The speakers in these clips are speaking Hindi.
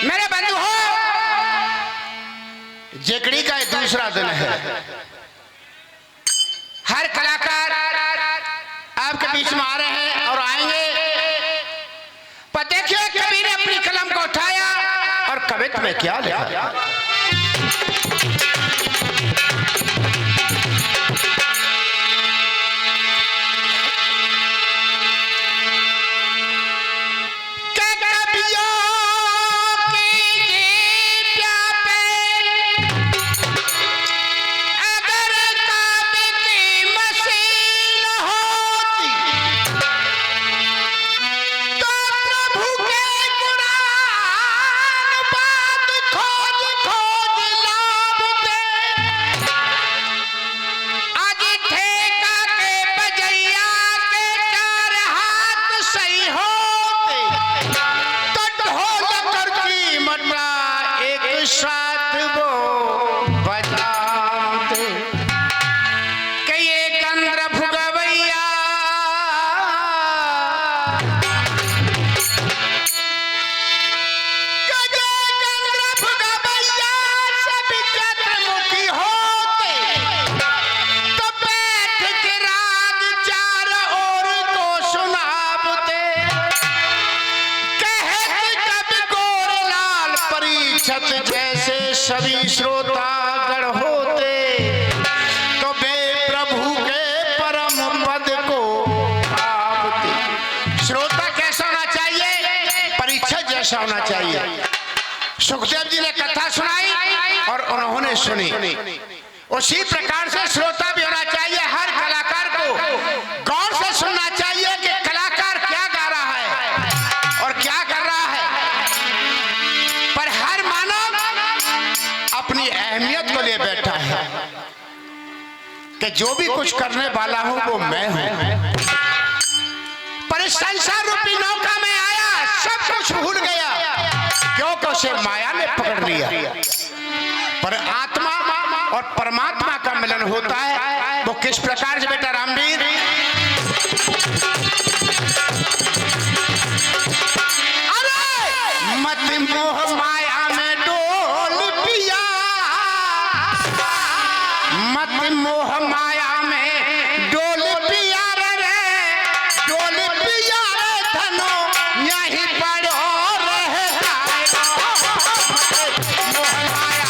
मेरे बंधु हो, जेकड़ी का दूसरा दिन है। हर कलाकार आपके बीच में आ रहे हैं और आएंगे। पर देखिए, कवि ने अपनी कलम को उठाया और कवित्व में क्या लिखा। जैसे सभी श्रोतागण होते, तो वे प्रभु के परम पद को पावते। श्रोता कैसा होना चाहिए? परीक्षक जैसा होना चाहिए। सुखदेव जी ने कथा सुनाई और उन्होंने सुनी, उसी प्रकार से श्रोता भी होना चाहिए। हर कलाकार को गौर से सुनना चाहिए कि कलाकार क्या गा रहा है और क्या कर रहा है। पर हर मानव अपनी अहमियत को लिए बैठा है कि जो भी कुछ करने वाला हूं वो मैं हूं। पर इस संसार रूपी नौका में आया, सब कुछ भूल गया, क्योंकि उसे माया ने पकड़ लिया। पर आत्मा और परमात्मा का मिलन होता है। वो किस प्रकार से बेटा रामवीर? अरे मत मोह माया में डोल पिया, मत मोह माया में डोल पिया रे, डोल पिया रे धनो यहीं पड़ो रहे। मोह माया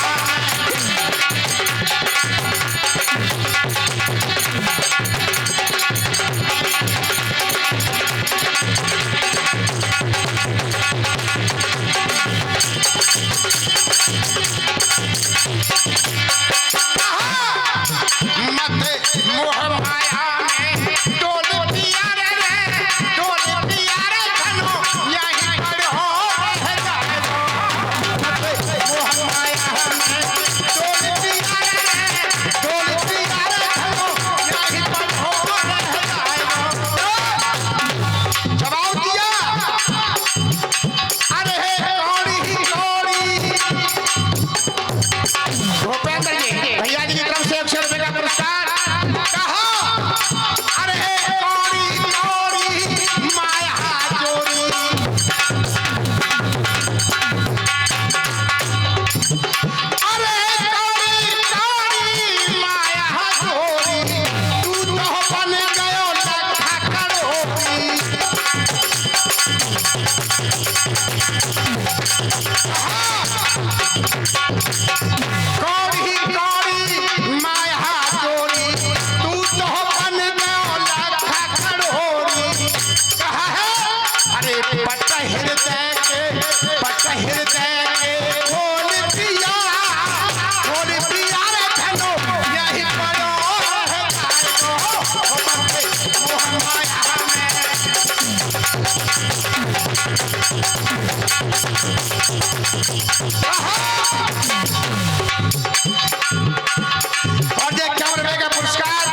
और देख क्या का पुरस्कार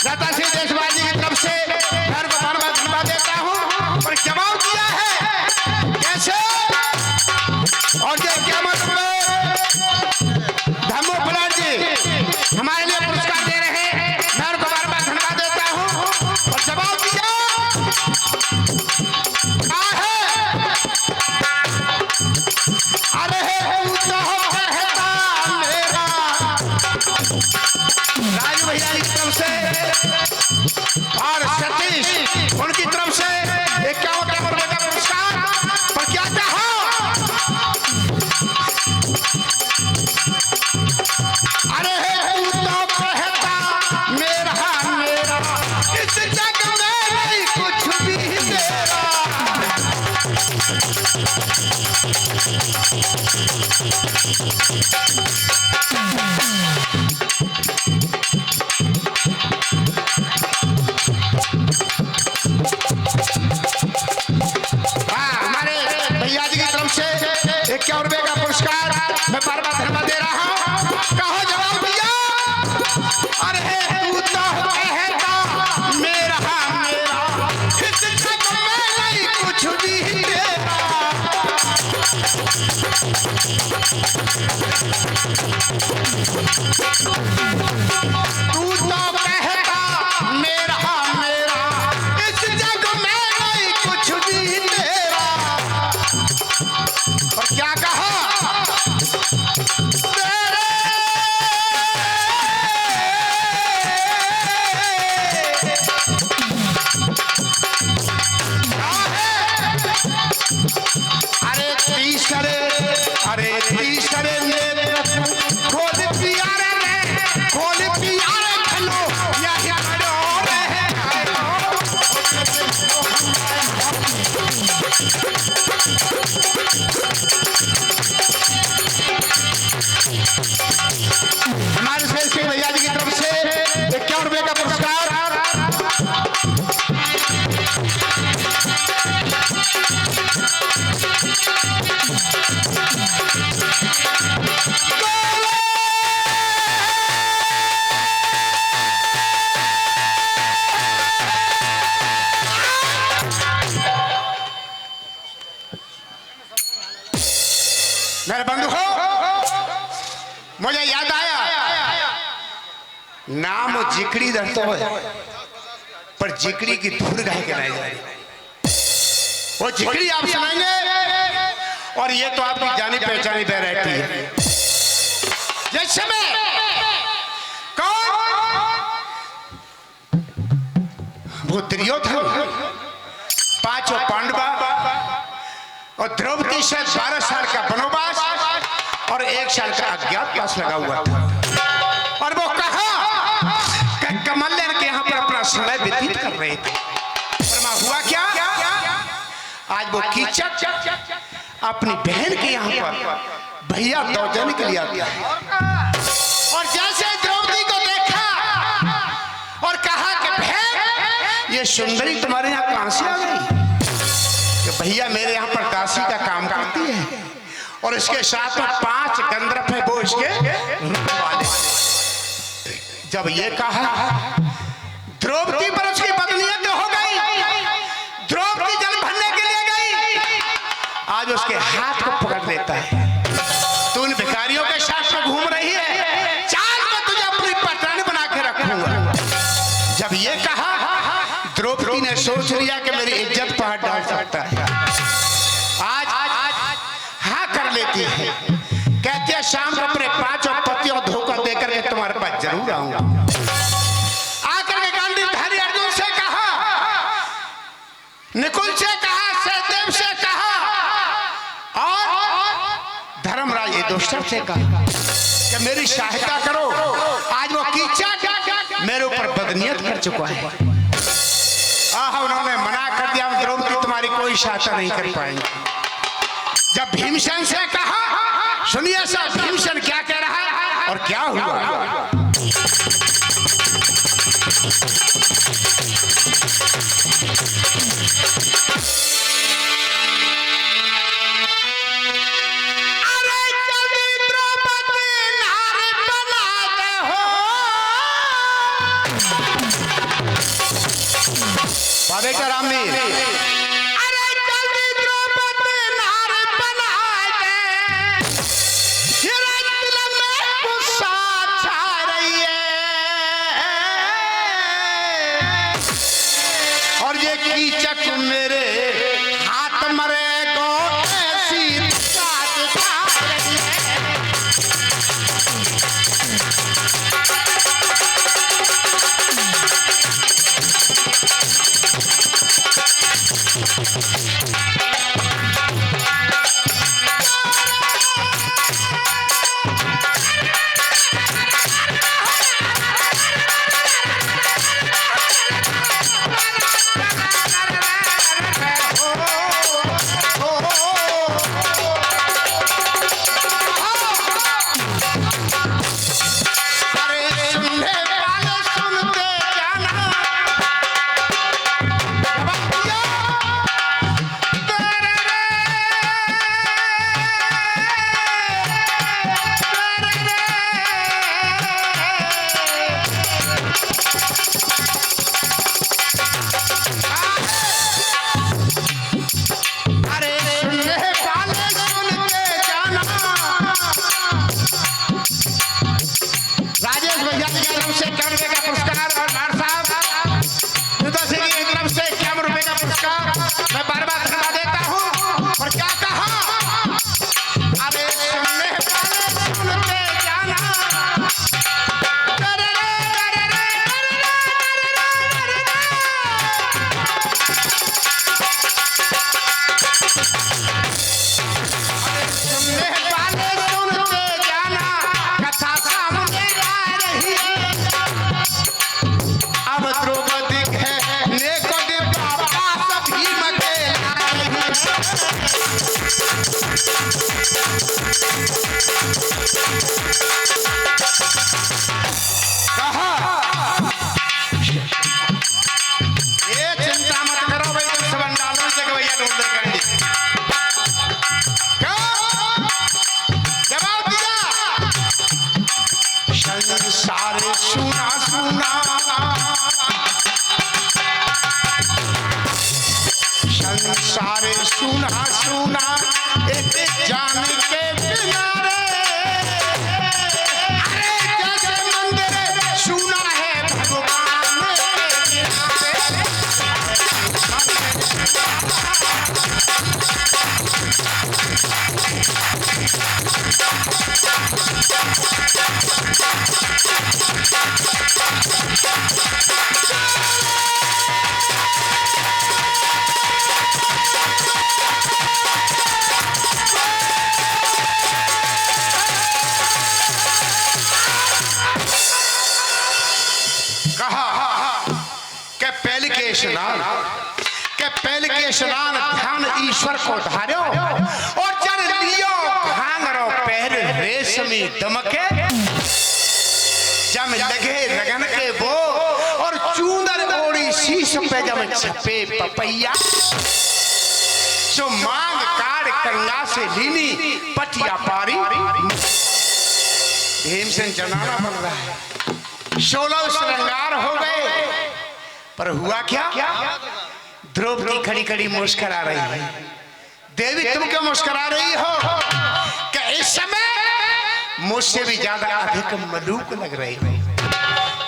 दाता श्री देशवासी की तरफ से घर को धन्यवाद देता हूँ और जवाब दिया है कैसे। और देख क्या मतलब धर्मो फलाट जी हमारे लिए पुरस्कार दे रहे हैं, मैं उनको बार बार धन्यवाद देता हूँ। और जवाब दिया है, अरे तू तो कहता मेरा, राजू भैया की तरफ से और सतीश उनकी तरफ से 51 रुपए का पुरस्कार। और क्या कहा, अरे तू तो कहता मेरा मेरा, इस जग में नहीं कुछ भी तेरा। हमारे भैया जी की तरफ से 51 रुपए का पुरस्कार मैं बार बार धन्यवाद दे रहा हूँ। कहो जवाब भैया, अरे तू तो कहता मेरा मेरा, इस जग में नहीं कुछ भी तेरा। तू तो कहता मेरा मेरा, इस जग में नहीं कुछ भी तेरा। और क्या कहा, अरे तीसरे, अरे तीसरे खोल पियारे ने, खोल पियारे खलो यही खड़ो रहे। हमारे शेष के भैया जी की तरफ से 51 रुपए का पुरस्कार। मेरे बंधु हो, मुझे याद आया, नाम जिकड़ी धरतो है पर जिकड़ी की धूल गाय के नहीं जाए। वो जिकड़ी आप सुनाएंगे और ये तो आपकी जानी पहचानी वैरायटी है। जैसे में कौन, वो दुर्योधन, पांचों पांडवा और द्रौपदी से 12 साल का वनवास और 1 साल का अज्ञातवास लगा हुआ था। और वो कहा कि कमल्यन के यहाँ पर अपना समय व्यतीत कर रहे थे। पर हुआ क्या, आज वो कीचक अपनी बहन के यहाँ पर भैया दौड़ने के लिए आता है। और जैसे द्रौपदी को देखा और कहा कि बहन ये सुंदरी तुम्हारे यहाँ कहां से आ गई। भैया मेरे यहाँ पर दासी का काम करती है और इसके साथ में 5 गंधर्व है, वो इसके रूप वाले। जब ये कहा, द्रौपदी पर उसकी बदनीयत हो गई। द्रौपदी जल भरने के लिए गई, आज उसके हाथ को पकड़ लेता है। तू उन भिखारियों के साथ में घूम रही है, चाल मैं तुझे अपनी पहचान बना के रखूंगा। जब ये कहा, द्रौपदी ने सोच लिया कि मेरी इज्जत पहाड़ डाल सकता है। आज हाँ कर लेती है, कहती है शाम को अपने 5 पतियों धोखा देकर के तुम्हारे पास जरूर आऊंगा। आकर के गांडीवधारी अर्जुन से कहा, निकुल से कहा, सहदेव से कहा और धर्मराज युधिष्ठिर से कहा कि मेरी सहायता करो। आज वो कीचक मेरे ऊपर बदनीयत कर चुका है। उन्होंने मना कर दिया, द्रौपदी तुम्हारी कोई सहायता नहीं कर पाएंगे। जब भीमसेन से कहा, सुनिए साहब भीमसेन क्या कह रहा है और क्या हुआ। बाबे का राम ने, अरे जल्दी द्रौपदी नार बना दे, ये दिल में गुस्सा छा रही है। ये कीचक मेरे हाथ मरेगो ऐसी साथ साथ। सारे सुना सुना संसार सुना सुना एक जान के किनारे। अरे जैसे मंदिर सुना है भगवान के किनारे। पहले के स्नान ध्यान ईश्वर को धार्यो और जन लियो भांगरो पैर रेशमी दमके जम लगे लगन के वो और चूंदर ओढ़ी शीश पे जम छपे पपैया जो मांग काट कंगा से लीनी पटिया पारी। भीमसेन जनाना बन रहा है, 16 श्रृंगार हो गए, पर हुआ क्या? द्रौपदी खड़ी खड़ी मुस्कुरा रही है। देवी तुम क्यों मुस्कुरा रही हो? कि इस समय मुझसे भी ज्यादा अधिक मलूक लग रही हो।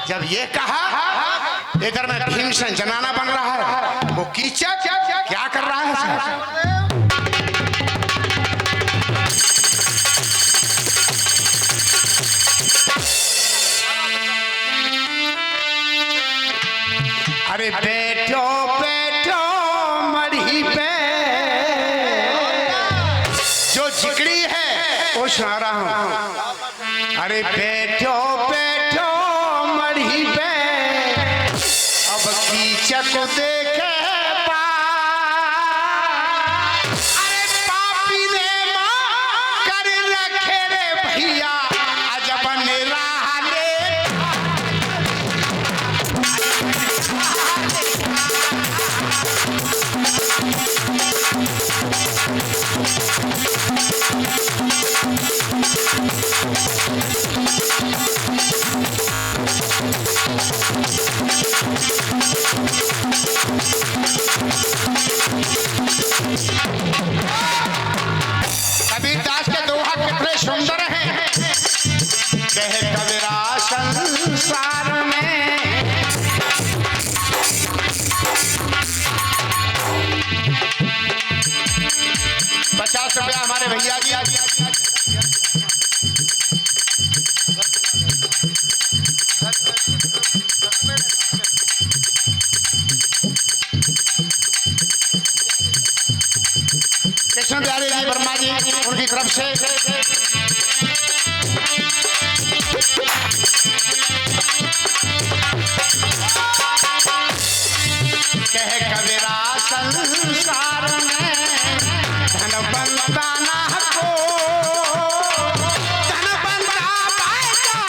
जब ये कहा इधर में भीमसेन जनाना बन रहा है, वो कीचक क्या कर रहा है? अरे बैठो बैठो मरी पे जो जिगड़ी है वो सुना रहा हूं। अरे बैठो बैठो मरी पे अब कीचक को देखे पा। अरे पापी ने मां कर रखे रे भैया अजब निराह ले। कृष्ण बिहारी जी वर्मा जी उनकी तरफ से कह कबीरा संसार में धन बनता ना को धन बनता पाएगा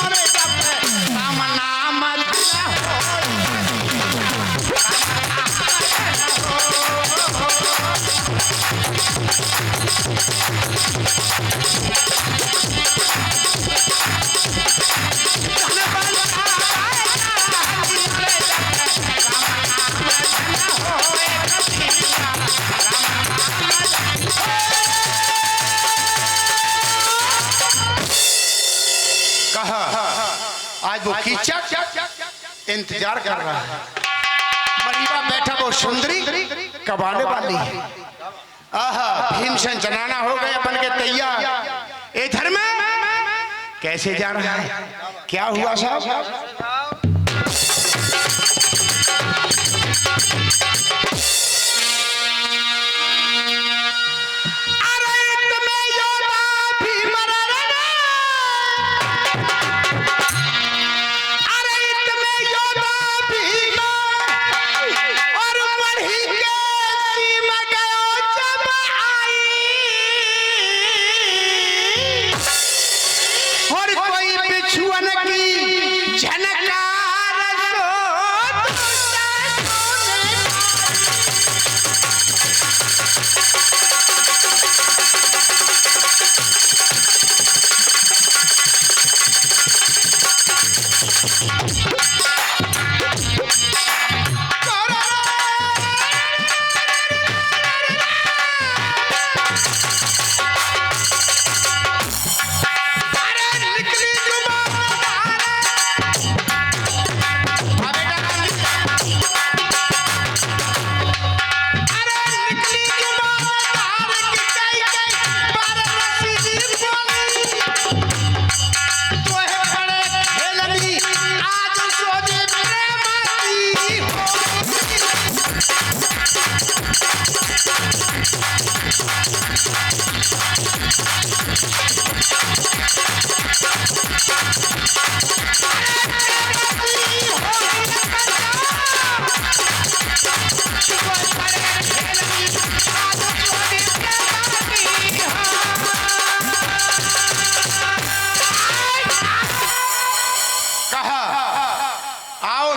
और जब राम नाम आज वो कीचक इंतजार कर रहा है। मरीबा बैठा वो सुंदरी कबाने वाली है। आहा भीमसेन जनाना हो गए अपन के तैयार। इधर में कैसे जा रहा है? क्या हुआ साहब?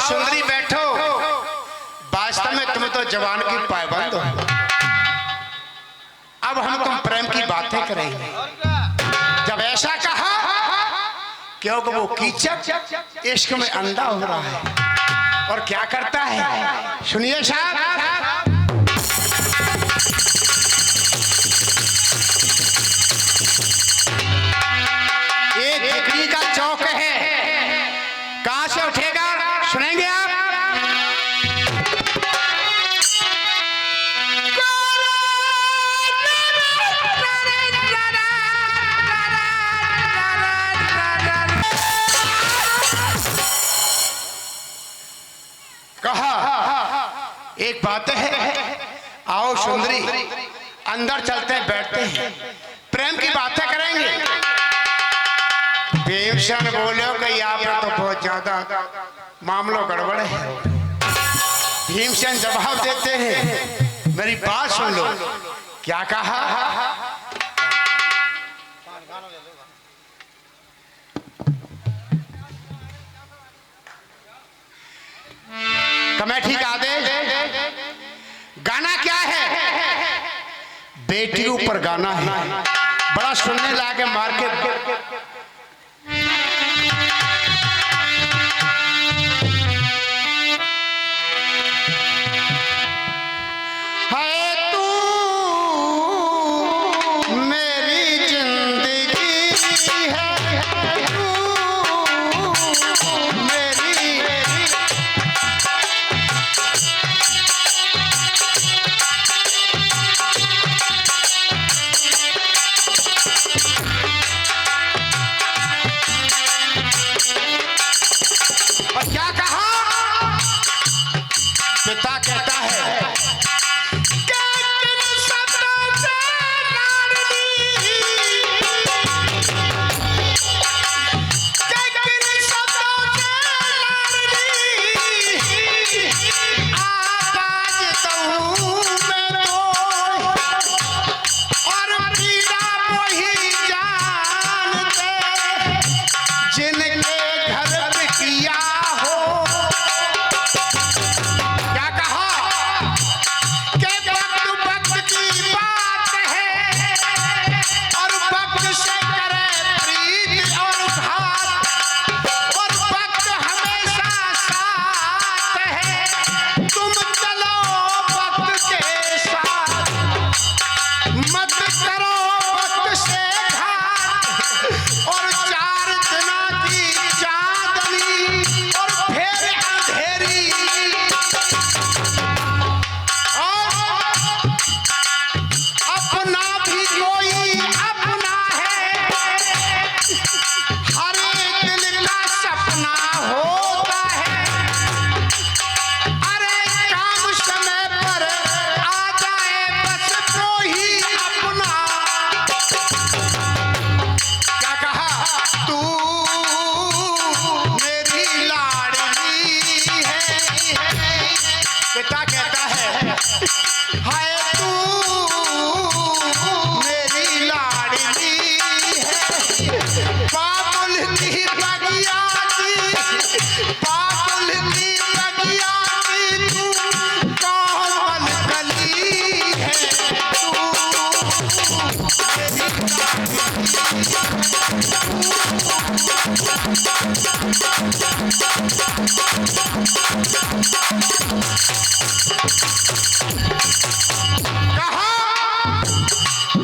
सुंदरी बैठो, वास्तव में तुम तो जवान की पाबंद हो। अब हम तुम प्रेम की बातें करेंगे। जब ऐसा कहा क्योंकि वो कीचक इश्क में अंधा हो रहा है और क्या करता है सुनिए साहब। ये दिल्ली का चौक है, कहां से उठेगा सुनेंगे आप। कहा एक बात है, आओ सुंदरी अंदर चलते हैं, बैठते हैं, प्रेम की बातें करेंगे। भीमसेन बोले कि यहाँ पर तो बहुत ज्यादा मामलों गड़बड़ है। भीमसेन जवाब देते हैं, मेरी बात सुन लो। क्या कहा? कमेटी का आदेश, गाना क्या है? बेटी के ऊपर गाना है, बड़ा सुनने लाके मार के।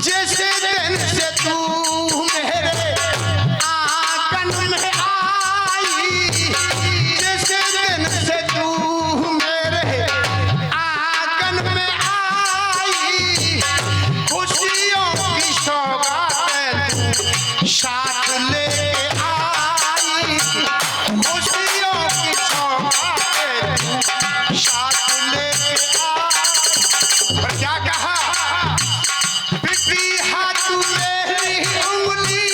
जैसे दिन से तू मेरे आंगन में आई, जैसे दिन से तू मेरे आंगन में आई, खुशियों की सौगात साथ ले आई, खुशियों की सौगात साथ ले आई। और क्या कहा? पिटी हाथ मेरी उंगली,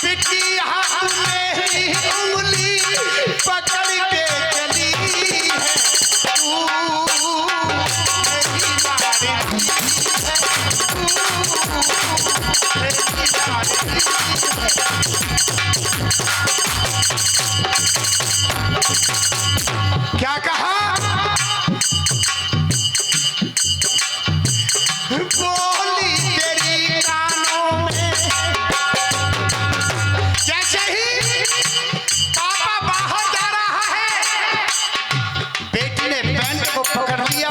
पिटी हाथ मेरी उंगली पकड़ के चली है तू मेरी लाडली है, तू मेरी लाडली है। क्या कहा? बोली तेरी कानों में, जैसे ही पापा बाहर जा रहा है, बेटी ने पैंट को पकड़ लिया,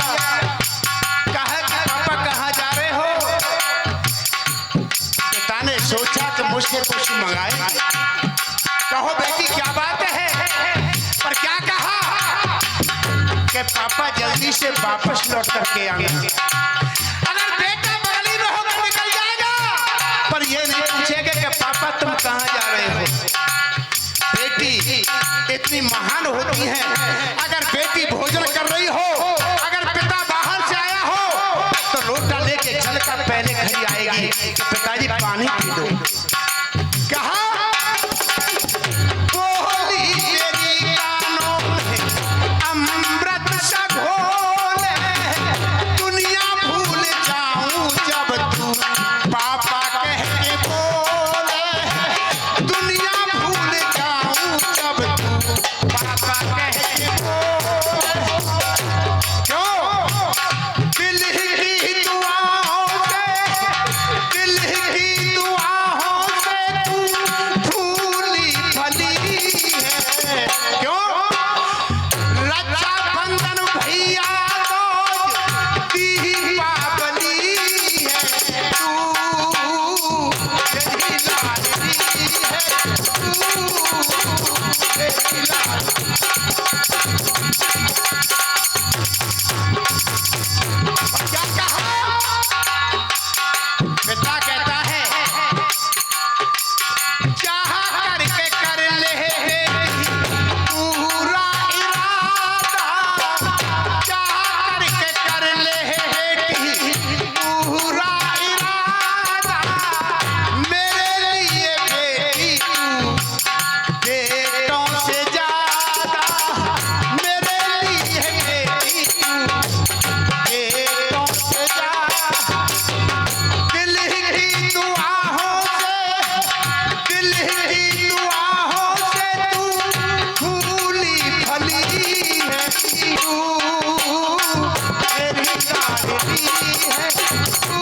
कहा कि पापा कहाँ जा रहे हो? पिता ने सोचा कि मुझसे कुछ मंगाएंगे। कहो बेटी क्या बात है? पर क्या कहा कि पापा जल्दी से वापस लौट करके आएंगे। पर ये नहीं पूछेगा कि पापा तुम कहाँ जा रहे हो। बेटी इतनी महान होती है, अगर बेटी भोजन कर रही हो, अगर पिता बाहर से आया हो तो लोटा लेके जल का पहले खड़ी आएगी कि पिताजी पानी पी दो। कहा? बोली तेरी कानों में अमृत सा घोल, दुनिया भूल जाऊं जब तू पापा कह के बोले, दुनिया भूल जाऊं जब तू पापा कह के बोले। क्यों? दिल की दुआओं से, दिल की दुआओं से तू फूली फली है। क्यों? रक्षा बंधन भैया रोज दीपावली है, तू मेरी लाडली है, तू मेरी लाडली। क्या कहा? पिता कहता है चाह करके कर ले पूरा इरादा, चाह करके कर ले पूरा इरादा, मेरे लिए बेटी तू बेटों से ज्यादा, मेरे लिए बेटी तू बेटों से ज्यादा। दिल की दुआओं से, दिल की दुआओं से तू फूली फली है, तू मेरी लाडली है, तू।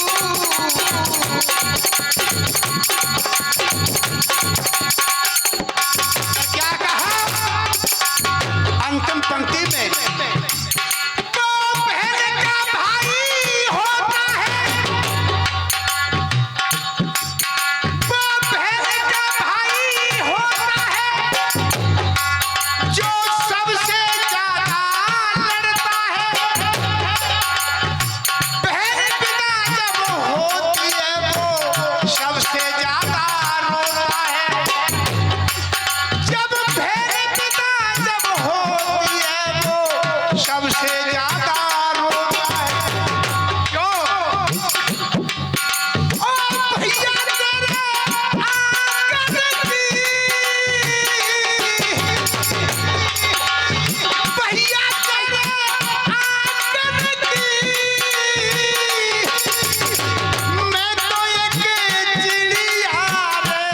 क्या कहा? अंतिम पंक्ति में तो बहन का भाई होता है, वो बहन का भाई होता है, जो सबसे ज्यादा लड़ता है। बहन बिना जब होती है वो सबसे ज्यादा रोता है, जब बहन बिना जब होती है वो सबसे ज्यादा रोता है। क्यों? ओ भैया तेरे आंगन की, भैया तेरे आंगन की, मैं तो एक चिड़िया रे,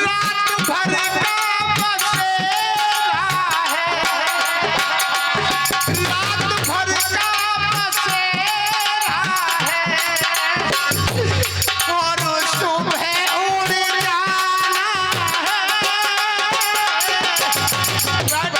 रात भर का बसेरा है, राज